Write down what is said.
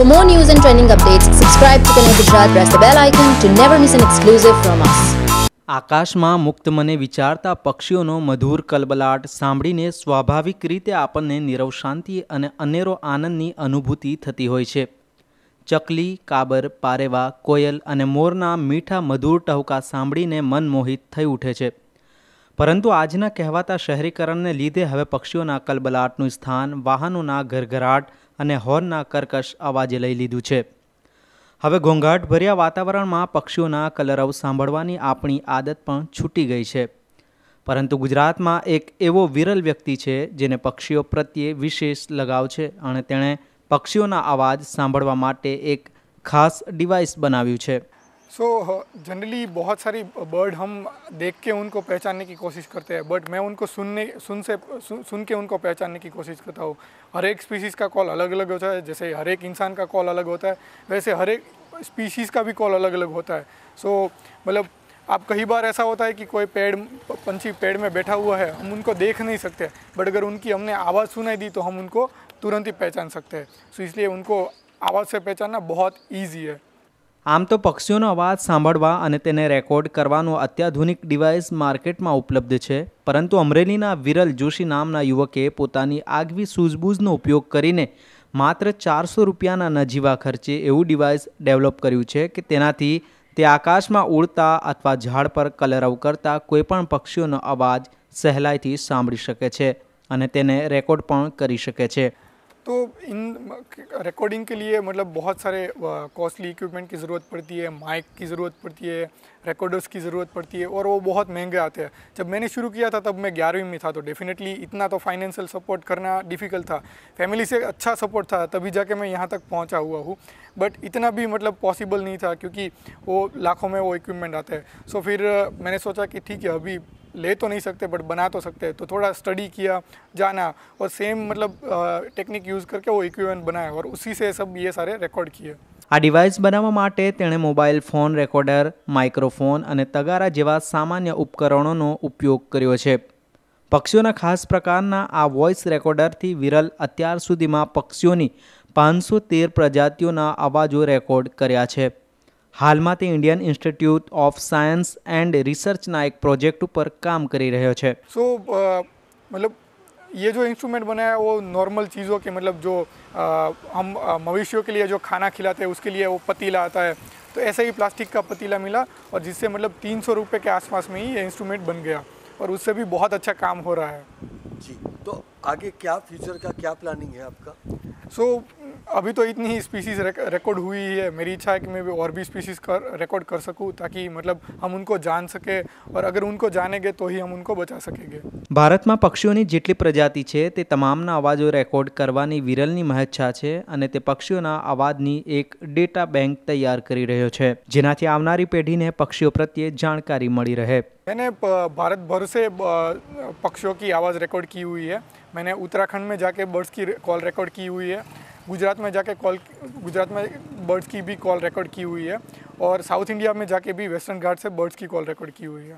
For more news and trending updates, subscribe to Connect Gujarat. Press the bell icon to never miss an exclusive from us. આકાશમાં મુક્ત મને વિચારતા પક્ષીઓનો મધુર કલબલાટ સાંભળીને સ્વાભાવિક રીતે આપણને નીરવ શાંતિ અને અનેરો આનંદની અનુભૂતિ થતી હોય છે. ચકલી, કાબર, પારેવા, કોયલ અને મોરના મીઠા મધુર ટહુકા સાંભળીને મન મોહિત થઈ ઉઠે છે. પરંતુ આજના કહેવાતા શહેરીકરણને લીધે હવે પક્ષીઓના કલબલાટનું સ્થાન વાહનોના ઘરઘરાટ અને હોર્નના કર્કશ અવાજે લઈ લીધું છે. હવે ઘોંઘાટભર્યા વાતાવરણમાં પક્ષીઓના કલરવ સાંભળવાની આપણી આદત પણ છૂટી ગઈ છે. પરંતુ ગુજરાતમાં એક એવો વિરલ વ્યક્તિ છે જેને પક્ષીઓ પ્રત્યે વિશેષ લગાવ છે અને તેણે પક્ષીઓના અવાજ સાંભળવા માટે એક ખાસ ડિવાઇસ બનાવ્યું છે. जनरली बहुत सारी बर्ड हम देख के उनको पहचानने की कोशिश करते हैं, बट मैं उनको सुन के उनको पहचानने की कोशिश करता हूँ. हर एक स्पीशीज़ का कॉल अलग अलग होता है. जैसे हर एक इंसान का कॉल अलग होता है, वैसे हर एक स्पीशीज़ का भी कॉल अलग अलग होता है. सो मतलब आप कई बार ऐसा होता है कि कोई पंछी पेड़ में बैठा हुआ है, हम उनको देख नहीं सकते, बट अगर उनकी हमने आवाज़ सुनाई दी तो हम उनको तुरंत ही पहचान सकते हैं. सो इसलिए उनको आवाज़ से पहचानना बहुत ईजी है. આમ તો પક્ષીઓનો અવાજ સાંભળવા અને તેને રેકોર્ડ કરવાનો અત્યાધુનિક ડિવાઇસ માર્કેટમાં ઉપલબ્ધ છે, પરંતુ અમરેલીના વિરલ જોશી નામના યુવકે પોતાની આગવી સૂઝબૂઝનો ઉપયોગ કરીને માત્ર 400 રૂપિયાના નજીવા ખર્ચે એવું ડિવાઇસ ડેવલપ કર્યું છે કે તેનાથી તે આકાશમાં ઉડતા અથવા ઝાડ પર કલરવ કરતા કોઈપણ પક્ષીઓનો અવાજ સહેલાઈથી સાંભળી શકે છે અને તેને રેકોર્ડ પણ કરી શકે છે. तो इन रिकॉर्डिंग के लिए मतलब बहुत सारे कॉस्टली इक्विपमेंट की ज़रूरत पड़ती है, माइक की ज़रूरत पड़ती है, रिकॉर्डर्स की ज़रूरत पड़ती है और वो बहुत महंगे आते हैं. जब मैंने शुरू किया था तब मैं 11वीं में था, तो डेफिनेटली इतना तो फाइनेंशियल सपोर्ट करना डिफ़िकल्ट था. फैमिली से अच्छा सपोर्ट था तभी जाके मैं यहाँ तक पहुँचा हुआ हूँ, बट इतना भी मतलब पॉसिबल नहीं था क्योंकि वो लाखों में वो इक्विपमेंट आते हैं. सो फिर मैंने सोचा कि ठीक है, अभी ले तो नहीं सकते बट बना तो सकते हैं. तो थोड़ा स्टडी किया, जाना और सेम मतलब टेक्निक यूज़ करके वो इक्विपमेंट बनाया और उसी से सब ये सारे रिकॉर्ड किए. આ ડિવાઇસ બનાવવા માટે તેણે મોબાઈલ ફોન રેકોર્ડર, માઇક્રોફોન અને તગારા જેવા સામાન્ય ઉપકરણોનો ઉપયોગ કર્યો છે. પક્ષીઓના ખાસ પ્રકારના આ વોઇસ રેકોર્ડરથી વિરલ અત્યાર સુધીમાં પક્ષીઓની 513 પ્રજાતિઓના અવાજો રેકોર્ડ કર્યા છે. હાલમાં તે Indian institute of science and રિસર્ચના એક પ્રોજેક્ટ ઉપર કામ કરી રહ્યો છે. सो मतलब ये जो इंस्ट्रूमेंट बनाया वो नॉर्मल चीज़ों के मतलब जो हम मवेशियों के लिए जो खाना खिलाते हैं उसके लिए वो पतीला आता है, तो ऐसे ही प्लास्टिक का पतीला मिला और जिससे मतलब 300 रुपये के आसपास में ही ये इंस्ट्रूमेंट बन गया और उससे भी बहुत अच्छा काम हो रहा है. जी, तो आगे क्या फ्यूचर का क्या प्लानिंग है आपका? सो अभी तो इतनी ही स्पीशीज़ रिकॉर्ड हुई है. मेरी इच्छा है कि मैं भी और भी स्पीशीज़ रिकॉर्ड कर सकूं ताकि मतलब हम उनको जान सके और अगर उनको जानेंगे तो ही हम उनको बचा सकेंगे. ભારતમાં પક્ષીઓની જેટલી પ્રજાતિ છે તે તમામના અવાજો રેકોર્ડ કરવાની વિરલની મહેચ્છા છે અને તે પક્ષીઓના અવાજની એક ડેટા બેંક તૈયાર કરી રહ્યો છે, જેનાથી આવનારી પેઢીને પક્ષીઓ પ્રત્યે જાણકારી મળી રહે. मैंने भारत भर से पक्षियों की आवाज़ रिकॉर्ड की हुई है. मैंने उत्तराखंड में जाके बर्ड्स की कॉल रिकॉर्ड की हुई है. गुजरात में बर्ड्स की भी कॉल रिकॉर्ड की हुई है और साउथ इंडिया में जाके भी वेस्टर्न घाट से बर्ड्स की कॉल रिकॉर्ड की हुई है.